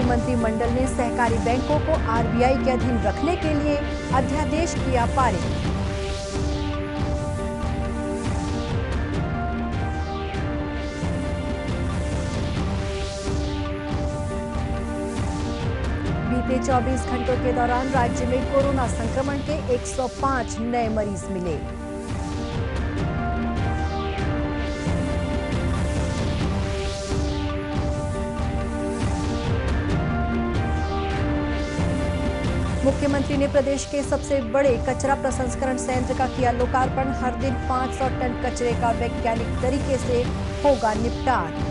मंत्रिमंडल ने सहकारी बैंकों को आरबीआई के अधीन रखने के लिए अध्यादेश किया पारित। बीते 24 घंटों के दौरान राज्य में कोरोना संक्रमण के 105 नए मरीज मिले। मुख्यमंत्री ने प्रदेश के सबसे बड़े कचरा प्रसंस्करण संयंत्र का किया लोकार्पण। हर दिन 500 टन कचरे का वैज्ञानिक तरीके से होगा निपटान।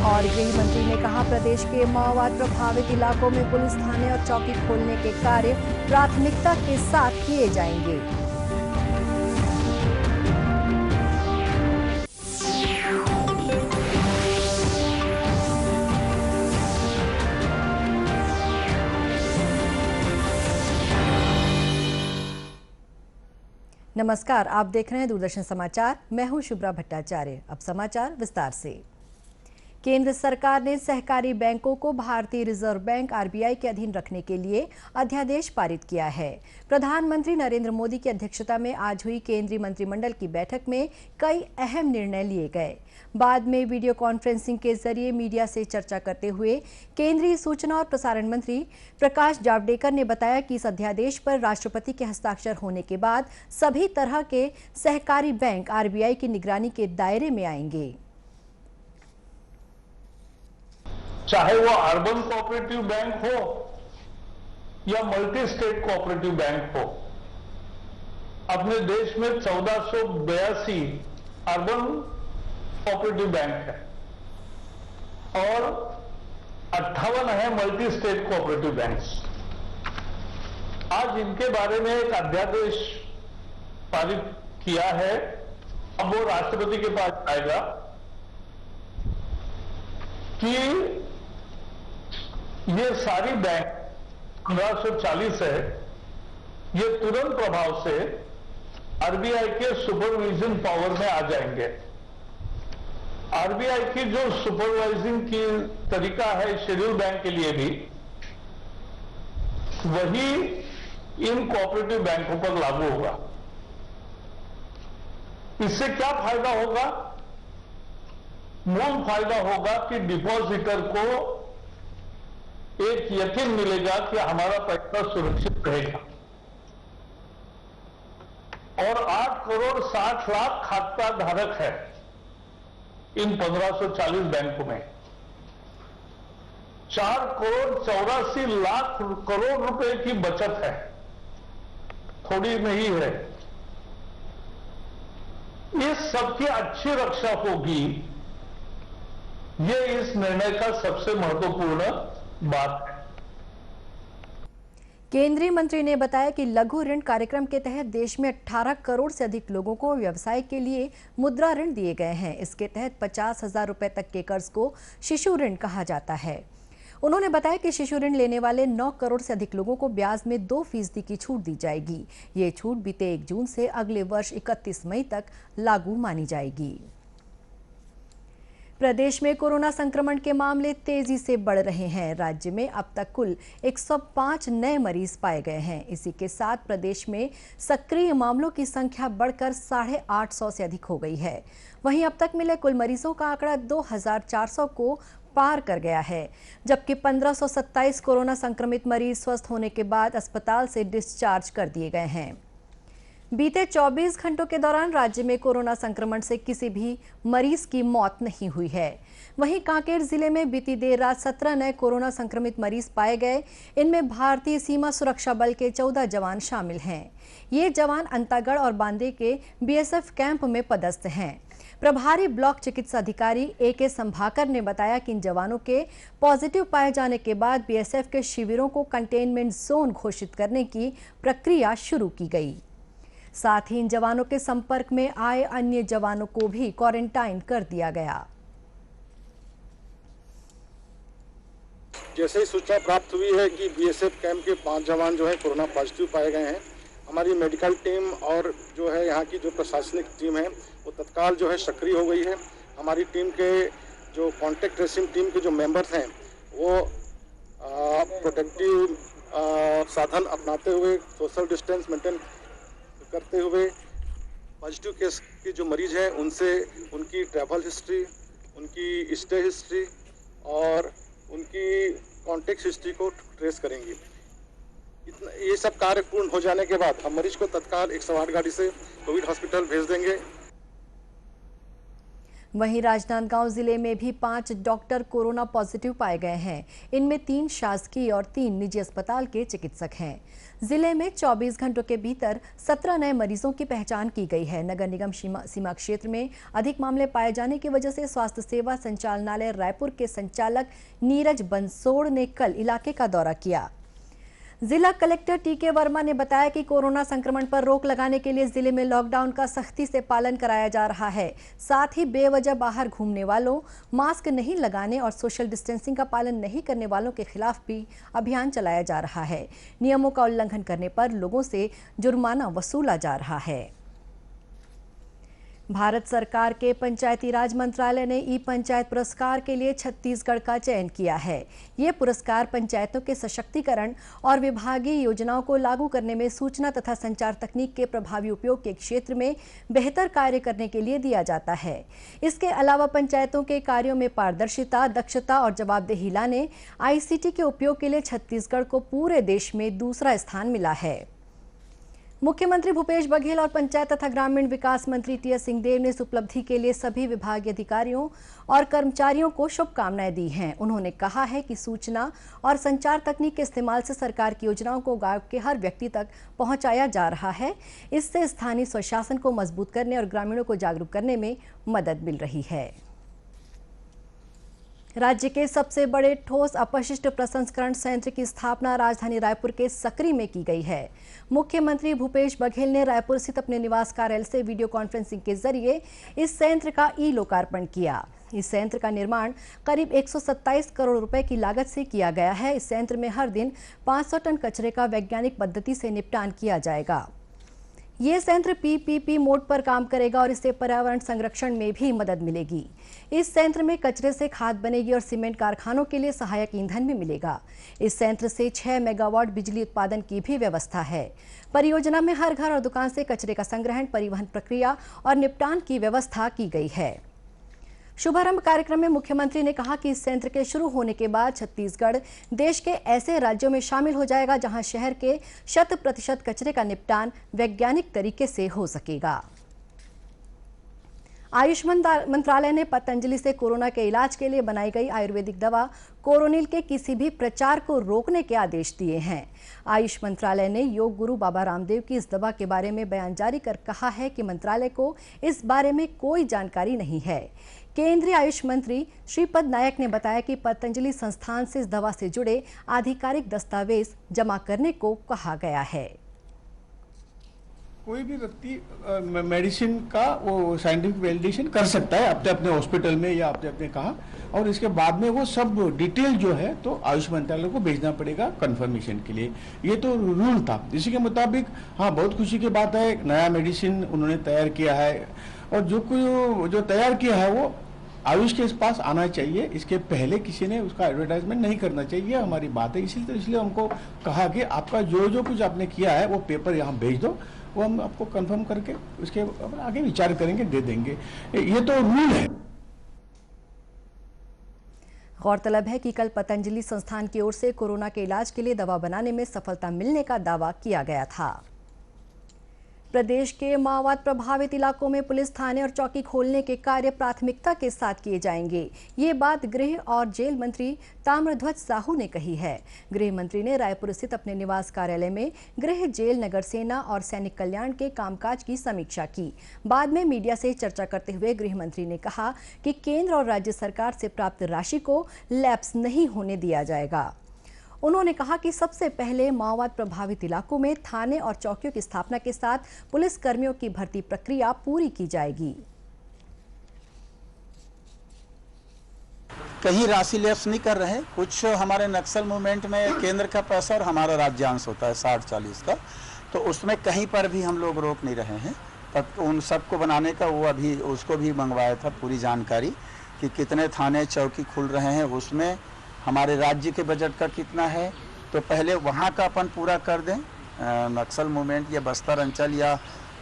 और गृह मंत्री ने कहा, प्रदेश के माओवाद प्रभावित इलाकों में पुलिस थाने और चौकी खोलने के कार्य प्राथमिकता के साथ किए जाएंगे। नमस्कार, आप देख रहे हैं दूरदर्शन समाचार। मैं हूं शुभ्रा भट्टाचार्य। अब समाचार विस्तार से। केंद्र सरकार ने सहकारी बैंकों को भारतीय रिजर्व बैंक आरबीआई के अधीन रखने के लिए अध्यादेश पारित किया है। प्रधानमंत्री नरेंद्र मोदी की अध्यक्षता में आज हुई केंद्रीय मंत्रिमंडल की बैठक में कई अहम निर्णय लिए गए। बाद में वीडियो कॉन्फ्रेंसिंग के जरिए मीडिया से चर्चा करते हुए केंद्रीय सूचना और प्रसारण मंत्री प्रकाश जावड़ेकर ने बताया कि इस अध्यादेश पर राष्ट्रपति के हस्ताक्षर होने के बाद सभी तरह के सहकारी बैंक आरबीआई की निगरानी के दायरे में आएंगे। चाहे वो अर्बन कोऑपरेटिव बैंक हो या मल्टी स्टेट कोऑपरेटिव बैंक हो, अपने देश में 1482 अर्बन कोऑपरेटिव बैंक है और 58 है मल्टी स्टेट कोऑपरेटिव बैंक्स। आज इनके बारे में एक अध्यादेश पारित किया है। अब वो राष्ट्रपति के पास आएगा कि ये सारी बैंक 1540 है, ये तुरंत प्रभाव से आरबीआई के सुपरविजन पावर में आ जाएंगे। आरबीआई की जो सुपरवाइजिंग की तरीका है शेड्यूल बैंक के लिए भी, वही इन कोऑपरेटिव बैंकों पर लागू होगा। इससे क्या फायदा होगा? मूल फायदा होगा कि डिपॉजिटर को एक यकीन मिलेगा कि हमारा पैसा सुरक्षित रहेगा और 8 करोड़ 60 लाख खाता धारक है इन 1540 बैंकों में। 4 करोड़ 84 लाख करोड़ रुपए की बचत है, थोड़ी नहीं है। इस सबकी अच्छी रक्षा होगी, ये इस निर्णय का सबसे महत्वपूर्ण बात है। केंद्रीय मंत्री ने बताया कि लघु ऋण कार्यक्रम के तहत देश में 18 करोड़ से अधिक लोगों को व्यवसाय के लिए मुद्रा ऋण दिए गए हैं। इसके तहत 50,000 रुपए तक के कर्ज को शिशु ऋण कहा जाता है। उन्होंने बताया कि शिशु ऋण लेने वाले 9 करोड़ से अधिक लोगों को ब्याज में 2% की छूट दी जाएगी। ये छूट बीते 1 जून से अगले वर्ष 31 मई तक लागू मानी जाएगी। प्रदेश में कोरोना संक्रमण के मामले तेजी से बढ़ रहे हैं। राज्य में अब तक कुल 105 नए मरीज पाए गए हैं। इसी के साथ प्रदेश में सक्रिय मामलों की संख्या बढ़कर 850 से अधिक हो गई है। वहीं अब तक मिले कुल मरीजों का आंकड़ा 2400 को पार कर गया है, जबकि 1527 कोरोना संक्रमित मरीज स्वस्थ होने के बाद अस्पताल से डिस्चार्ज कर दिए गए हैं। बीते 24 घंटों के दौरान राज्य में कोरोना संक्रमण से किसी भी मरीज की मौत नहीं हुई है। वहीं कांकेर जिले में बीती देर रात 17 नए कोरोना संक्रमित मरीज पाए गए। इनमें भारतीय सीमा सुरक्षा बल के 14 जवान शामिल हैं। ये जवान अंतागढ़ और बांदे के बीएसएफ कैंप में पदस्थ हैं। प्रभारी ब्लॉक चिकित्सा अधिकारी AK संभाकर ने बताया कि इन जवानों के पॉजिटिव पाए जाने के बाद बीएसएफ के शिविरों को कंटेनमेंट जोन घोषित करने की प्रक्रिया शुरू की गई। साथ ही इन जवानों के संपर्क में आए अन्य जवानों को भी क्वारंटाइन कर दिया गया। जैसे ही सूचना प्राप्त हुई है कि बीएसएफ कैंप के 5 जवान जो है कोरोना पॉजिटिव पाए गए हैं, हमारी मेडिकल टीम और जो है यहाँ की जो प्रशासनिक टीम है वो तत्काल जो है सक्रिय हो गई है। हमारी टीम के जो कॉन्टैक्ट ट्रेसिंग टीम के जो मेंबर्स हैं वो प्रोटेक्टिव साधन अपनाते हुए, सोशल डिस्टेंस मेंटेन करते हुए पॉजिटिव केस के जो मरीज हैं उनसे उनकी ट्रैवल हिस्ट्री, उनकी स्टे हिस्ट्री और उनकी कॉन्टैक्ट हिस्ट्री को ट्रेस करेंगे। ये सब कार्य पूर्ण हो जाने के बाद हम मरीज को तत्काल 108 गाड़ी से कोविड हॉस्पिटल भेज देंगे। वहीं राजनांदगांव जिले में भी 5 डॉक्टर कोरोना पॉजिटिव पाए गए हैं। इनमें 3 शासकीय और 3 निजी अस्पताल के चिकित्सक हैं। जिले में 24 घंटों के भीतर 17 नए मरीजों की पहचान की गई है। नगर निगम सीमा क्षेत्र में अधिक मामले पाए जाने की वजह से स्वास्थ्य सेवा संचालनालय रायपुर के संचालक नीरज बंसोड़ ने कल इलाके का दौरा किया। जिला कलेक्टर टीके वर्मा ने बताया कि कोरोना संक्रमण पर रोक लगाने के लिए जिले में लॉकडाउन का सख्ती से पालन कराया जा रहा है। साथ ही बेवजह बाहर घूमने वालों, मास्क नहीं लगाने और सोशल डिस्टेंसिंग का पालन नहीं करने वालों के खिलाफ भी अभियान चलाया जा रहा है। नियमों का उल्लंघन करने पर लोगों से जुर्माना वसूला जा रहा है। भारत सरकार के पंचायती राज मंत्रालय ने ई पंचायत पुरस्कार के लिए छत्तीसगढ़ का चयन किया है। ये पुरस्कार पंचायतों के सशक्तिकरण और विभागीय योजनाओं को लागू करने में सूचना तथा संचार तकनीक के प्रभावी उपयोग के क्षेत्र में बेहतर कार्य करने के लिए दिया जाता है। इसके अलावा पंचायतों के कार्यों में पारदर्शिता, दक्षता और जवाबदेही लाने ICT के उपयोग के लिए छत्तीसगढ़ को पूरे देश में दूसरा स्थान मिला है। मुख्यमंत्री भूपेश बघेल और पंचायत तथा ग्रामीण विकास मंत्री टीएस सिंहदेव ने इस उपलब्धि के लिए सभी विभागीय अधिकारियों और कर्मचारियों को शुभकामनाएं दी हैं। उन्होंने कहा है कि सूचना और संचार तकनीक के इस्तेमाल से सरकार की योजनाओं को गांव के हर व्यक्ति तक पहुंचाया जा रहा है। इससे स्थानीय स्वशासन को मजबूत करने और ग्रामीणों को जागरूक करने में मदद मिल रही है। राज्य के सबसे बड़े ठोस अपशिष्ट प्रसंस्करण संयंत्र की स्थापना राजधानी रायपुर के सकरी में की गई है। मुख्यमंत्री भूपेश बघेल ने रायपुर स्थित अपने निवास कार्यालय से वीडियो कॉन्फ्रेंसिंग के जरिए इस संयंत्र का लोकार्पण किया। इस संयंत्र का निर्माण करीब 127 करोड़ रुपए की लागत से किया गया है। इस संयंत्र में हर दिन 500 टन कचरे का वैज्ञानिक पद्धति से निपटान किया जाएगा। ये संयंत्र PPP मोड पर काम करेगा और इससे पर्यावरण संरक्षण में भी मदद मिलेगी। इस संयंत्र में कचरे से खाद बनेगी और सीमेंट कारखानों के लिए सहायक ईंधन भी मिलेगा। इस संयंत्र से 6 मेगावाट बिजली उत्पादन की भी व्यवस्था है। परियोजना में हर घर और दुकान से कचरे का संग्रहण, परिवहन प्रक्रिया और निपटान की व्यवस्था की गई है। शुभारंभ कार्यक्रम में मुख्यमंत्री ने कहा कि इस संयंत्र के शुरू होने के बाद छत्तीसगढ़ देश के ऐसे राज्यों में शामिल हो जाएगा जहां शहर के 100% कचरे का निपटान वैज्ञानिक तरीके से हो सकेगा। आयुष मंत्रालय ने पतंजलि से कोरोना के इलाज के लिए बनाई गई आयुर्वेदिक दवा कोरोनिल के किसी भी प्रचार को रोकने के आदेश दिए हैं। आयुष मंत्रालय ने योग गुरु बाबा रामदेव की इस दवा के बारे में बयान जारी कर कहा है कि मंत्रालय को इस बारे में कोई जानकारी नहीं है। केंद्रीय आयुष मंत्री श्रीपद नायक ने बताया कि पतंजलि संस्थान से इस दवा से जुड़े आधिकारिक दस्तावेज जमा करने को कहा गया है। कोई भी व्यक्ति मेडिसिन का वो साइंटिफिक वैलिडेशन कर सकता है अपने अपने हॉस्पिटल में या अपने कहा, और इसके बाद में वो सब डिटेल जो है तो आयुष मंत्रालय को भेजना पड़ेगा कंफर्मेशन के लिए। ये तो रूल था। इसी के मुताबिक हाँ, बहुत खुशी की बात है, नया मेडिसिन उन्होंने तैयार किया है और जो तैयार किया है वो आयुष के पास आना चाहिए। इसके पहले किसी ने उसका एडवर्टाइजमेंट नहीं करना चाहिए, हमारी बात है। इसलिए हमको कहा कि आपका जो कुछ आपने किया है वो पेपर यहाँ भेज दो, वो हम आपको कंफर्म करके उसके आगे विचार करेंगे, दे देंगे। ये तो रूल है। गौरतलब है कि कल पतंजलि संस्थान की ओर से कोरोना के इलाज के लिए दवा बनाने में सफलता मिलने का दावा किया गया था। प्रदेश के माओवाद प्रभावित इलाकों में पुलिस थाने और चौकी खोलने के कार्य प्राथमिकता के साथ किए जाएंगे। ये बात गृह और जेल मंत्री ताम्रध्वज साहू ने कही है। गृह मंत्री ने रायपुर स्थित अपने निवास कार्यालय में गृह, जेल, नगर सेना और सैनिक कल्याण के कामकाज की समीक्षा की। बाद में मीडिया से चर्चा करते हुए गृह मंत्री ने कहा कि केंद्र और राज्य सरकार से प्राप्त राशि को लैप्स नहीं होने दिया जाएगा। उन्होंने कहा कि सबसे पहले माओवाद प्रभावित इलाकों में थाने और चौकियों की स्थापना के साथ पुलिस कर्मियों की भर्ती प्रक्रिया पूरी की जाएगी। कहीं राशि लैप्स नहीं कर रहे। कुछ हमारे नक्सल मूवमेंट में केंद्र का पैसा और हमारा राज्यांश होता है 60-40 का, तो उसमें कहीं पर भी हम लोग रोक नहीं रहे हैं। उन सबको बनाने का वो अभी उसको भी मंगवाया था पूरी जानकारी कि कितने थाने चौकी खुल रहे हैं, उसमें हमारे राज्य के बजट का कितना है। तो पहले वहाँ का अपन पूरा कर दें, नक्सल मूवमेंट या बस्तर अंचल या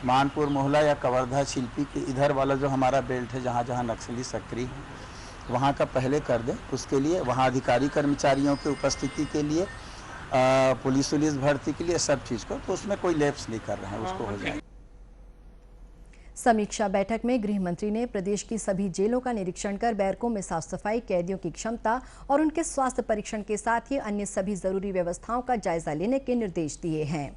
मानपुर मोहला या कवर्धा छिल्पी के इधर वाला जो हमारा बेल्ट है जहाँ जहाँ नक्सली सक्रिय है वहाँ का पहले कर दें। उसके लिए वहाँ अधिकारी कर्मचारियों की उपस्थिति के लिए पुलिस भर्ती के लिए सब चीज़ को, तो उसमें कोई लैप्स नहीं कर रहे हैं, उसको हो जाए। समीक्षा बैठक में गृह मंत्री ने प्रदेश की सभी जेलों का निरीक्षण कर बैरकों में साफ सफाई, कैदियों की क्षमता और उनके स्वास्थ्य परीक्षण के साथ ही अन्य सभी जरूरी व्यवस्थाओं का जायजा लेने के निर्देश दिए हैं।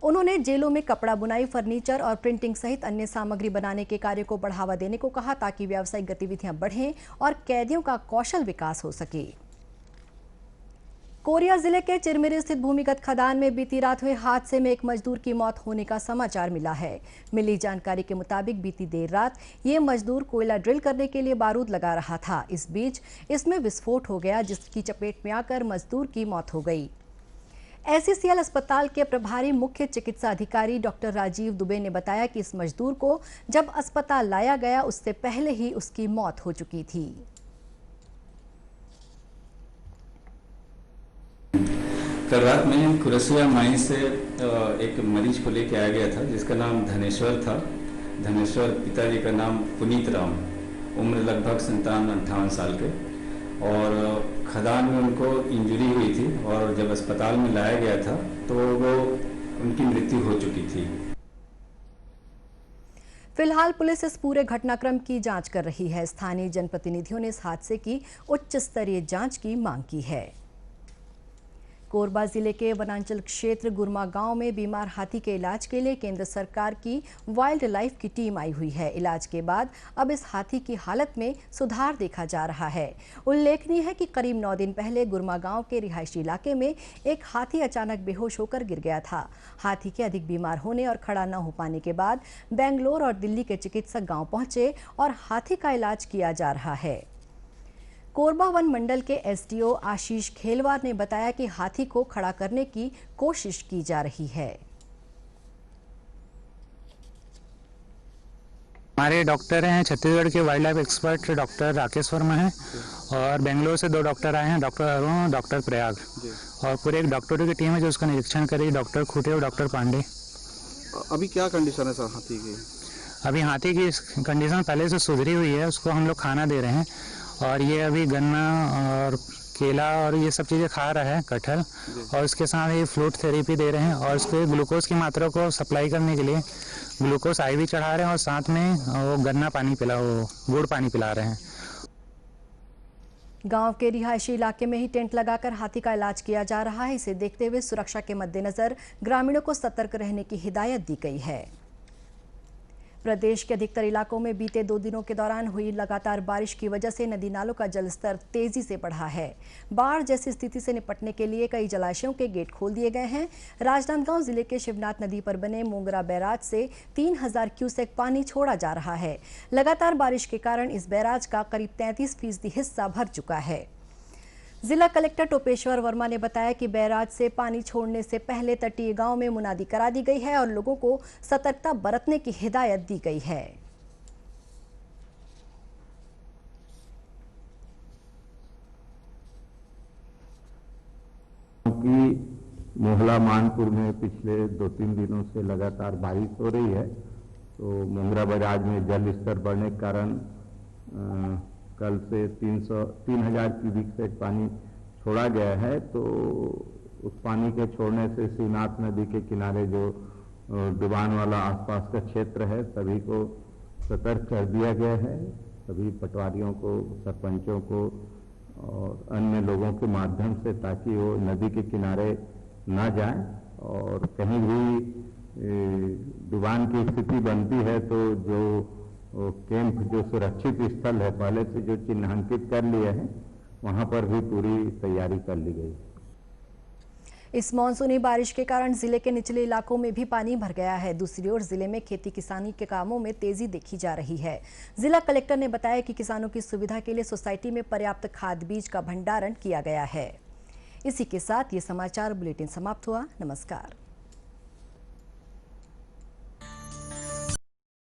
उन्होंने जेलों में कपड़ा बुनाई, फर्नीचर और प्रिंटिंग सहित अन्य सामग्री बनाने के कार्य को बढ़ावा देने को कहा ताकि व्यावसायिक गतिविधियां बढ़ें और कैदियों का कौशल विकास हो सके। कोरिया जिले के चिरमिरी स्थित भूमिगत खदान में बीती रात हुए हादसे में एक मजदूर की मौत होने का समाचार मिला है। मिली जानकारी के मुताबिक बीती देर रात ये मजदूर कोयला ड्रिल करने के लिए बारूद लगा रहा था। इस बीच इसमें विस्फोट हो गया जिसकी चपेट में आकर मजदूर की मौत हो गई। एससीसीएल अस्पताल के प्रभारी मुख्य चिकित्सा अधिकारी डॉक्टर राजीव दुबे ने बताया कि इस मजदूर को जब अस्पताल लाया गया उससे पहले ही उसकी मौत हो चुकी थी। कल रात में कुरसिया माई से एक मरीज को लेकर आया गया था जिसका नाम धनेश्वर था। धनेश्वर पिताजी का नाम पुनीत राम, उम्र लगभग 57-58 साल के, और खदान में उनको इंजरी हुई थी और जब अस्पताल में लाया गया था तो वो उनकी मृत्यु हो चुकी थी। फिलहाल पुलिस इस पूरे घटनाक्रम की जांच कर रही है। स्थानीय जनप्रतिनिधियों ने इस हादसे की उच्च स्तरीय जांच की मांग की है। कोरबा जिले के वनांचल क्षेत्र गुरमा गांव में बीमार हाथी के इलाज के लिए केंद्र सरकार की वाइल्ड लाइफ की टीम आई हुई है। इलाज के बाद अब इस हाथी की हालत में सुधार देखा जा रहा है। उल्लेखनीय है कि करीब 9 दिन पहले गुरमा गांव के रिहायशी इलाके में एक हाथी अचानक बेहोश होकर गिर गया था। हाथी के अधिक बीमार होने और खड़ा न हो पाने के बाद बेंगलोर और दिल्ली के चिकित्सक गाँव पहुंचे और हाथी का इलाज किया जा रहा है। कोरबा वन मंडल के एसडीओ आशीष खेलवार ने बताया कि हाथी को खड़ा करने की कोशिश की जा रही है। हमारे डॉक्टर हैं छत्तीसगढ़ के wild life expert doctor Rakesh Verma हैं और बेंगलोर से 2 डॉक्टर आए हैं, डॉक्टर अरुण, डॉक्टर प्रयाग, और पूरे एक डॉक्टरों की टीम है जो उसका निरीक्षण करेगी, डॉक्टर खूटे और डॉक्टर पांडे। अभी क्या कंडीशन है सर हाथी की? अभी हाथी की कंडीशन पहले से सुधरी हुई है, उसको हम लोग खाना दे रहे हैं और ये अभी गन्ना और केला और ये सब चीज़ें खा रहा है, कटहल, और उसके साथ ये फ्लूट थेरेपी दे रहे हैं और उसके ग्लूकोज की मात्रा को सप्लाई करने के लिए ग्लूकोज IV चढ़ा रहे हैं और साथ में वो गन्ना पानी गुड़ पानी पिला रहे हैं। गांव के रिहायशी इलाके में ही टेंट लगाकर हाथी का इलाज किया जा रहा है। इसे देखते हुए सुरक्षा के मद्देनजर ग्रामीणों को सतर्क रहने की हिदायत दी गई है। प्रदेश के अधिकतर इलाकों में बीते 2 दिनों के दौरान हुई लगातार बारिश की वजह से नदी नालों का जलस्तर तेजी से बढ़ा है। बाढ़ जैसी स्थिति से निपटने के लिए कई जलाशयों के गेट खोल दिए गए हैं। राजनांदगांव जिले के शिवनाथ नदी पर बने मोंगरा बैराज से 3000 क्यूसेक पानी छोड़ा जा रहा है। लगातार बारिश के कारण इस बैराज का करीब 33% हिस्सा भर चुका है। जिला कलेक्टर टोपेश्वर वर्मा ने बताया कि बैराज से पानी छोड़ने से पहले तटीय गांव में मुनादी करा दी गई है और लोगों को सतर्कता बरतने की हिदायत दी गई है। मोहला मानपुर में पिछले 2-3 दिनों से लगातार बारिश हो रही है, तो मोंगरा बैराज में जल स्तर बढ़ने के कारण कल से 3000 क्यूबिक फीट पानी छोड़ा गया है। तो उस पानी के छोड़ने से शिवनाथ नदी के किनारे जो डुबान वाला आसपास का क्षेत्र है सभी को सतर्क कर दिया गया है। सभी पटवारियों को, सरपंचों को और अन्य लोगों के माध्यम से, ताकि वो नदी के किनारे ना जाएं और कहीं भी डुबान की स्थिति बनती है तो जो कैंप जो सुरक्षित स्थल है पहले से जो चिन्हांकित कर लिए हैं वहां पर भी पूरी तैयारी कर ली गई। इस मानसूनी बारिश के कारण जिले के निचले इलाकों में भी पानी भर गया है। दूसरी ओर जिले में खेती किसानी के कामों में तेजी देखी जा रही है। जिला कलेक्टर ने बताया कि किसानों की सुविधा के लिए सोसाइटी में पर्याप्त खाद बीज का भंडारण किया गया है। इसी के साथ ये समाचार बुलेटिन समाप्त हुआ। नमस्कार।